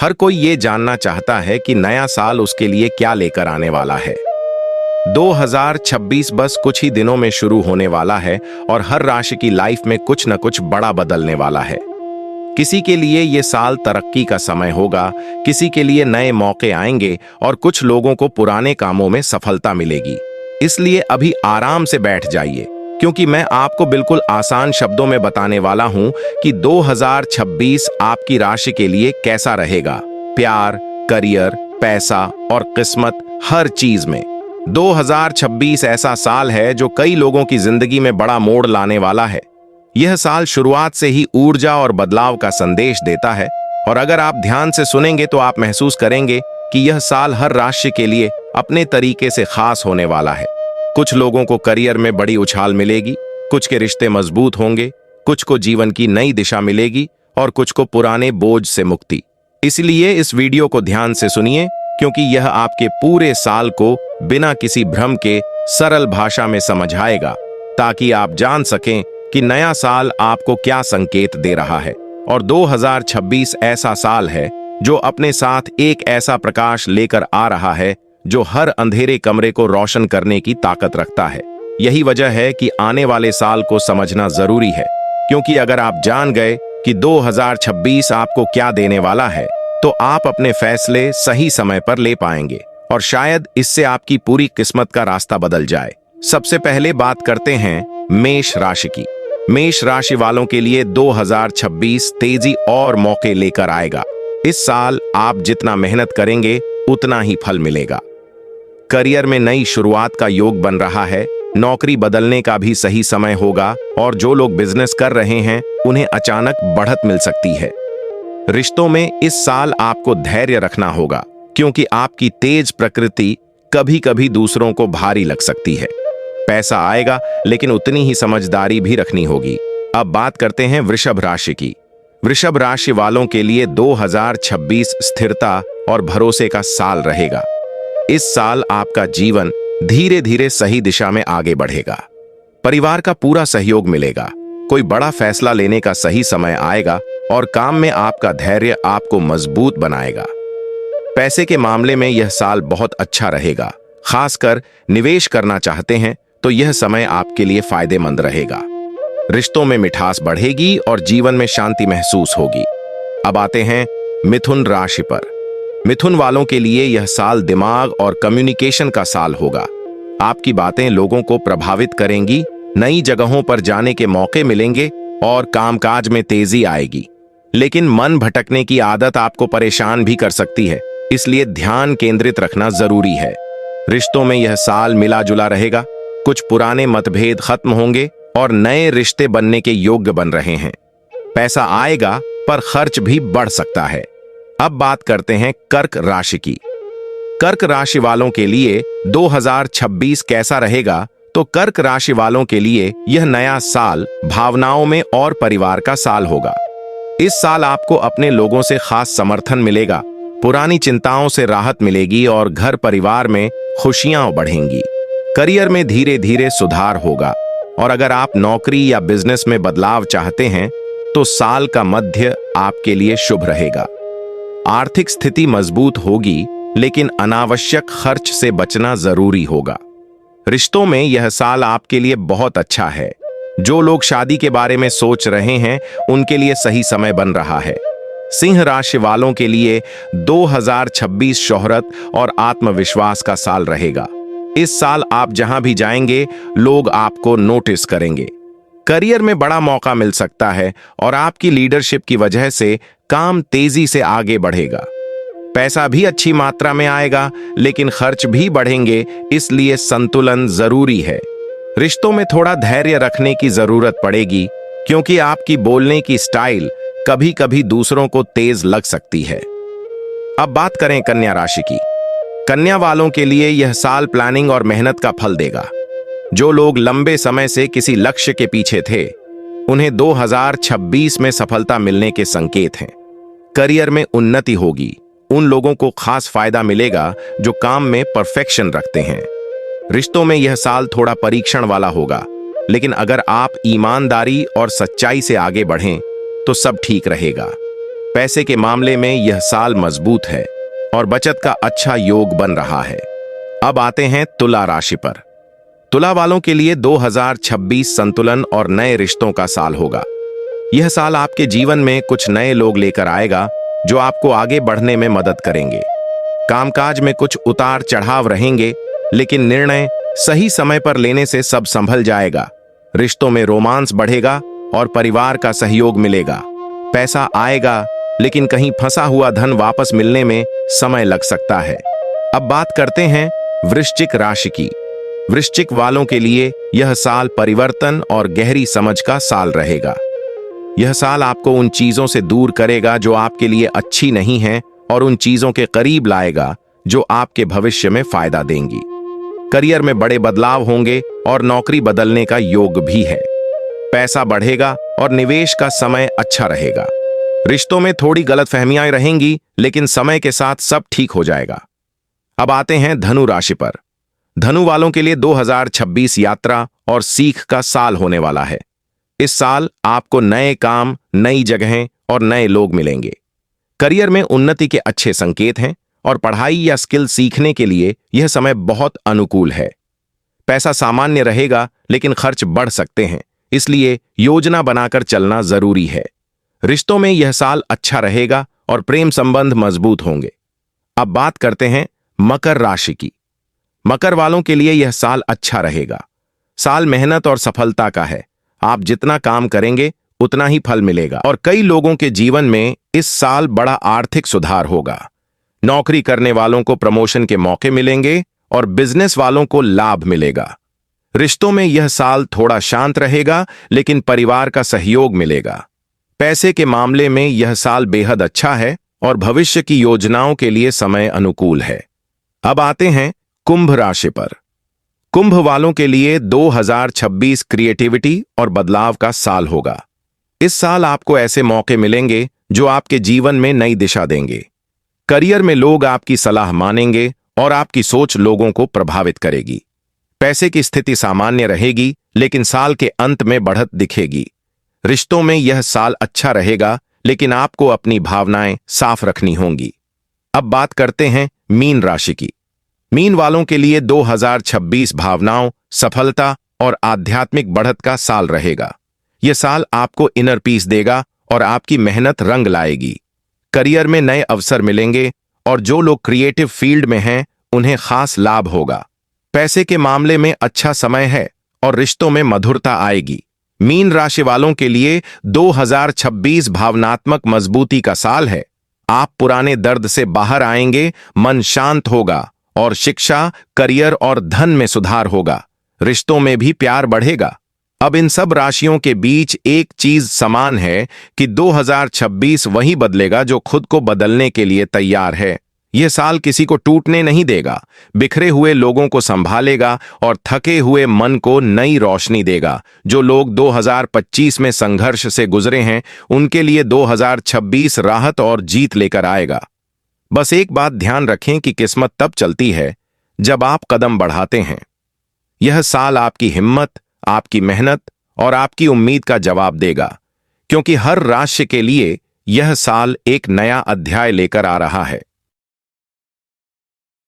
हर कोई ये जानना चाहता है कि नया साल उसके लिए क्या लेकर आने वाला है। 2026 बस कुछ ही दिनों में शुरू होने वाला है और हर राशि की लाइफ में कुछ न कुछ बड़ा बदलने वाला है। किसी के लिए ये साल तरक्की का समय होगा, किसी के लिए नए मौके आएंगे और कुछ लोगों को पुराने कामों में सफलता मिलेगी। इसलिए अभी आराम से बैठ जाइए, क्योंकि मैं आपको बिल्कुल आसान शब्दों में बताने वाला हूं कि 2026 आपकी राशि के लिए कैसा रहेगा। प्यार, करियर, पैसा और किस्मत, हर चीज में 2026 ऐसा साल है जो कई लोगों की जिंदगी में बड़ा मोड़ लाने वाला है। यह साल शुरुआत से ही ऊर्जा और बदलाव का संदेश देता है, और अगर आप ध्यान से सुनेंगे तो आप महसूस करेंगे कि यह साल हर राशि के लिए अपने तरीके से खास होने वाला है। कुछ लोगों को करियर में बड़ी उछाल मिलेगी, कुछ के रिश्ते मजबूत होंगे, कुछ को जीवन की नई दिशा मिलेगी और कुछ को पुराने बोझ से मुक्ति। इसलिए इस वीडियो को ध्यान से सुनिए, क्योंकि यह आपके पूरे साल को बिना किसी भ्रम के सरल भाषा में समझाएगा, ताकि आप जान सकें कि नया साल आपको क्या संकेत दे रहा है। और 2026 ऐसा साल है जो अपने साथ एक ऐसा प्रकाश लेकर आ रहा है जो हर अंधेरे कमरे को रोशन करने की ताकत रखता है। यही वजह है कि आने वाले साल को समझना जरूरी है, क्योंकि अगर आप जान गए कि 2026 आपको क्या देने वाला है, तो आप अपने फैसले सही समय पर ले पाएंगे और शायद इससे आपकी पूरी किस्मत का रास्ता बदल जाए। सबसे पहले बात करते हैं मेष राशि की। मेष राशि वालों के लिए 2026 तेजी और मौके लेकर आएगा। इस साल आप जितना मेहनत करेंगे उतना ही फल मिलेगा। करियर में नई शुरुआत का योग बन रहा है, नौकरी बदलने का भी सही समय होगा और जो लोग बिजनेस कर रहे हैं उन्हें अचानक बढ़त मिल सकती है। रिश्तों में इस साल आपको धैर्य रखना होगा, क्योंकि आपकी तेज प्रकृति कभी कभी दूसरों को भारी लग सकती है। पैसा आएगा, लेकिन उतनी ही समझदारी भी रखनी होगी। अब बात करते हैं वृषभ राशि की। वृषभ राशि वालों के लिए 2026 स्थिरता और भरोसे का साल रहेगा। इस साल आपका जीवन धीरे धीरे सही दिशा में आगे बढ़ेगा। परिवार का पूरा सहयोग मिलेगा, कोई बड़ा फैसला लेने का सही समय आएगा और काम में आपका धैर्य आपको मजबूत बनाएगा। पैसे के मामले में यह साल बहुत अच्छा रहेगा। खासकर निवेश करना चाहते हैं तो यह समय आपके लिए फायदेमंद रहेगा। रिश्तों में मिठास बढ़ेगी और जीवन में शांति महसूस होगी। अब आते हैं मिथुन राशि पर। मिथुन वालों के लिए यह साल दिमाग और कम्युनिकेशन का साल होगा। आपकी बातें लोगों को प्रभावित करेंगी, नई जगहों पर जाने के मौके मिलेंगे और कामकाज में तेजी आएगी। लेकिन मन भटकने की आदत आपको परेशान भी कर सकती है, इसलिए ध्यान केंद्रित रखना जरूरी है। रिश्तों में यह साल मिला जुला रहेगा, कुछ पुराने मतभेद खत्म होंगे और नए रिश्ते बनने के योग्य बन रहे हैं। पैसा आएगा पर खर्च भी बढ़ सकता है। अब बात करते हैं कर्क राशि की। कर्क राशि वालों के लिए 2026 कैसा रहेगा, तो कर्क राशि वालों के लिए यह नया साल भावनाओं में और परिवार का साल होगा। इस साल आपको अपने लोगों से खास समर्थन मिलेगा, पुरानी चिंताओं से राहत मिलेगी और घर परिवार में खुशियां बढ़ेंगी। करियर में धीरे धीरे सुधार होगा और अगर आप नौकरी या बिजनेस में बदलाव चाहते हैं तो साल का मध्य आपके लिए शुभ रहेगा। आर्थिक स्थिति मजबूत होगी, लेकिन अनावश्यक खर्च से बचना जरूरी होगा। रिश्तों में यह साल आपके लिए बहुत अच्छा है। जो लोग शादी के बारे में सोच रहे हैं उनके लिए सही समय बन रहा है। सिंह राशि वालों के लिए 2026 शोहरत और आत्मविश्वास का साल रहेगा। इस साल आप जहां भी जाएंगे लोग आपको नोटिस करेंगे। करियर में बड़ा मौका मिल सकता है और आपकी लीडरशिप की वजह से काम तेजी से आगे बढ़ेगा। पैसा भी अच्छी मात्रा में आएगा, लेकिन खर्च भी बढ़ेंगे, इसलिए संतुलन जरूरी है। रिश्तों में थोड़ा धैर्य रखने की जरूरत पड़ेगी, क्योंकि आपकी बोलने की स्टाइल कभी कभी दूसरों को तेज लग सकती है। अब बात करें कन्या राशि की। कन्या वालों के लिए यह साल प्लानिंग और मेहनत का फल देगा। जो लोग लंबे समय से किसी लक्ष्य के पीछे थे, उन्हें 2026 में सफलता मिलने के संकेत हैं। करियर में उन्नति होगी। उन लोगों को खास फायदा मिलेगा जो काम में परफेक्शन रखते हैं। रिश्तों में यह साल थोड़ा परीक्षण वाला होगा, लेकिन अगर आप ईमानदारी और सच्चाई से आगे बढ़ें तो सब ठीक रहेगा। पैसे के मामले में यह साल मजबूत है और बचत का अच्छा योग बन रहा है। अब आते हैं तुला राशि पर। तुला वालों के लिए 2026 संतुलन और नए रिश्तों का साल होगा। यह साल आपके जीवन में कुछ नए लोग लेकर आएगा जो आपको आगे बढ़ने में मदद करेंगे। कामकाज में कुछ उतार चढ़ाव रहेंगे, लेकिन निर्णय सही समय पर लेने से सब संभल जाएगा। रिश्तों में रोमांस बढ़ेगा और परिवार का सहयोग मिलेगा। पैसा आएगा, लेकिन कहीं फंसा हुआ धन वापस मिलने में समय लग सकता है। अब बात करते हैं वृश्चिक राशि की। वृश्चिक वालों के लिए यह साल परिवर्तन और गहरी समझ का साल रहेगा। यह साल आपको उन चीजों से दूर करेगा जो आपके लिए अच्छी नहीं हैं और उन चीजों के करीब लाएगा जो आपके भविष्य में फायदा देंगी। करियर में बड़े बदलाव होंगे और नौकरी बदलने का योग भी है। पैसा बढ़ेगा और निवेश का समय अच्छा रहेगा। रिश्तों में थोड़ी गलतफहमियां रहेंगी, लेकिन समय के साथ सब ठीक हो जाएगा। अब आते हैं धनु राशि पर। धनु वालों के लिए 2026 यात्रा और सीख का साल होने वाला है। इस साल आपको नए काम, नई जगहें और नए लोग मिलेंगे। करियर में उन्नति के अच्छे संकेत हैं और पढ़ाई या स्किल सीखने के लिए यह समय बहुत अनुकूल है। पैसा सामान्य रहेगा, लेकिन खर्च बढ़ सकते हैं, इसलिए योजना बनाकर चलना जरूरी है। रिश्तों में यह साल अच्छा रहेगा और प्रेम संबंध मजबूत होंगे। अब बात करते हैं मकर राशि की। मकर वालों के लिए यह साल अच्छा रहेगा। साल मेहनत और सफलता का है। आप जितना काम करेंगे उतना ही फल मिलेगा और कई लोगों के जीवन में इस साल बड़ा आर्थिक सुधार होगा। नौकरी करने वालों को प्रमोशन के मौके मिलेंगे और बिजनेस वालों को लाभ मिलेगा। रिश्तों में यह साल थोड़ा शांत रहेगा, लेकिन परिवार का सहयोग मिलेगा। पैसे के मामले में यह साल बेहद अच्छा है और भविष्य की योजनाओं के लिए समय अनुकूल है। अब आते हैं कुंभ राशि पर। कुंभ वालों के लिए 2026 क्रिएटिविटी और बदलाव का साल होगा। इस साल आपको ऐसे मौके मिलेंगे जो आपके जीवन में नई दिशा देंगे। करियर में लोग आपकी सलाह मानेंगे और आपकी सोच लोगों को प्रभावित करेगी। पैसे की स्थिति सामान्य रहेगी, लेकिन साल के अंत में बढ़त दिखेगी। रिश्तों में यह साल अच्छा रहेगा, लेकिन आपको अपनी भावनाएं साफ रखनी होंगी। अब बात करते हैं मीन राशि की। मीन वालों के लिए 2026 भावनाओं, सफलता और आध्यात्मिक बढ़त का साल रहेगा। यह साल आपको इनर पीस देगा और आपकी मेहनत रंग लाएगी। करियर में नए अवसर मिलेंगे और जो लोग क्रिएटिव फील्ड में हैं उन्हें खास लाभ होगा। पैसे के मामले में अच्छा समय है और रिश्तों में मधुरता आएगी। मीन राशि वालों के लिए 2026 भावनात्मक मजबूती का साल है। आप पुराने दर्द से बाहर आएंगे, मन शांत होगा और शिक्षा, करियर और धन में सुधार होगा। रिश्तों में भी प्यार बढ़ेगा। अब इन सब राशियों के बीच एक चीज समान है कि 2026 वही बदलेगा जो खुद को बदलने के लिए तैयार है। यह साल किसी को टूटने नहीं देगा, बिखरे हुए लोगों को संभालेगा और थके हुए मन को नई रोशनी देगा। जो लोग 2025 में संघर्ष से गुजरे हैं, उनके लिए 2026 राहत और जीत लेकर आएगा। बस एक बात ध्यान रखें कि किस्मत तब चलती है जब आप कदम बढ़ाते हैं। यह साल आपकी हिम्मत, आपकी मेहनत और आपकी उम्मीद का जवाब देगा, क्योंकि हर राशि के लिए यह साल एक नया अध्याय लेकर आ रहा है।